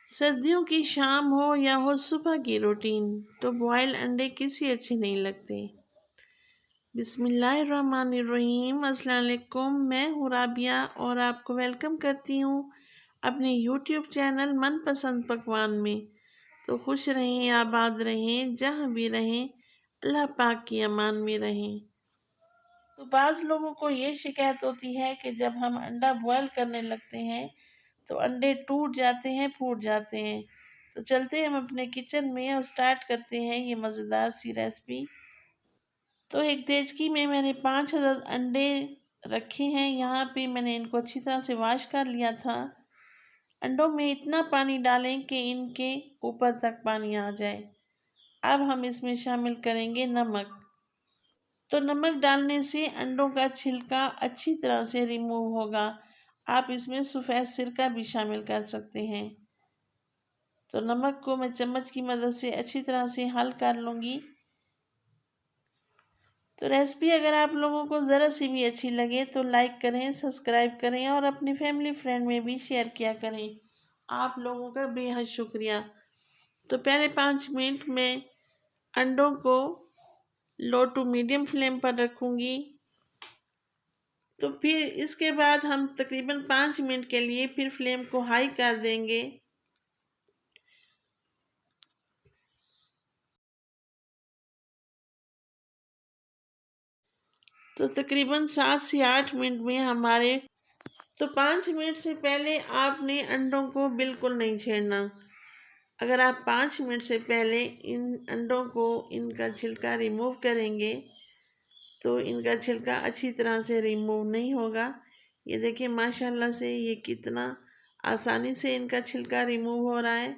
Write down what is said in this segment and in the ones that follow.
सर्दियों की शाम हो या हो सुबह की रूटीन, तो बॉयल अंडे किसी अच्छे नहीं लगते। बिस्मिल्लाहिर्रहमानिर्रहीम, अस्सलाम वालेकुम। मैं हूँ राबिया और आपको वेलकम करती हूँ अपने यूट्यूब चैनल मनपसंद पकवान में। तो खुश रहें, आबाद रहें, जहाँ भी रहें, अल्लाह पाक की अमान में रहें। तो बाज़ लोगों को ये शिकायत होती है कि जब हम अंडा बॉयल करने लगते हैं तो अंडे टूट जाते हैं, फूट जाते हैं। तो चलते हैं हम अपने किचन में और स्टार्ट करते हैं ये मज़ेदार सी रेसिपी। तो एक देचकी में मैंने 5 अदद अंडे रखे हैं। यहाँ पे मैंने इनको अच्छी तरह से वॉश कर लिया था। अंडों में इतना पानी डालें कि इनके ऊपर तक पानी आ जाए। अब हम इसमें शामिल करेंगे नमक। तो नमक डालने से अंडों का छिलका अच्छी तरह से रिमूव होगा। आप इसमें सफ़ेद सिरका भी शामिल कर सकते हैं। तो नमक को मैं चम्मच की मदद से अच्छी तरह से हल कर लूँगी। तो रेसिपी अगर आप लोगों को ज़रा सी भी अच्छी लगे तो लाइक करें, सब्सक्राइब करें और अपनी फैमिली फ्रेंड में भी शेयर किया करें। आप लोगों का बेहद शुक्रिया। तो पहले 5 मिनट में अंडों को लो टू मीडियम फ्लेम पर रखूँगी। तो फिर इसके बाद हम तकरीबन 5 मिनट के लिए फिर फ्लेम को हाई कर देंगे। तो तकरीबन 7 से 8 मिनट में हमारे 5 मिनट से पहले आपने अंडों को बिल्कुल नहीं छेड़ना। अगर आप 5 मिनट से पहले इन अंडों को इनका छिलका रिमूव करेंगे तो इनका छिलका अच्छी तरह से रिमूव नहीं होगा। ये देखिए माशाल्लाह से ये कितना आसानी से इनका छिलका रिमूव हो रहा है।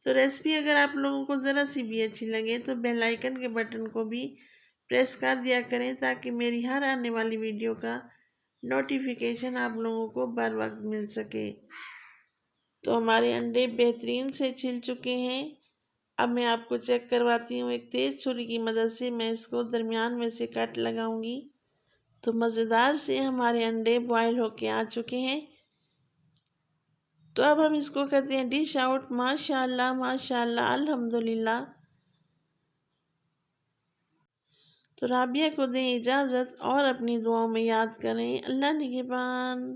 तो रेसिपी अगर आप लोगों को ज़रा सी भी अच्छी लगे तो बेल आइकन के बटन को भी प्रेस कर दिया करें ताकि मेरी हर आने वाली वीडियो का नोटिफिकेशन आप लोगों को बर वक्त मिल सके। तो हमारे अंडे बेहतरीन से छिल चुके हैं। अब मैं आपको चेक करवाती हूँ। एक तेज़ छुरी की मदद से मैं इसको दरमियान में से कट लगाऊंगी। तो मज़ेदार से हमारे अंडे बॉयल होके आ चुके हैं। तो अब हम इसको करते हैं डिश आउट। माशाल्लाह माशाल्लाह, अल्हम्दुलिल्लाह। तो राबिया को दें इजाज़त और अपनी दुआओं में याद करें। अल्लाह निगहबान।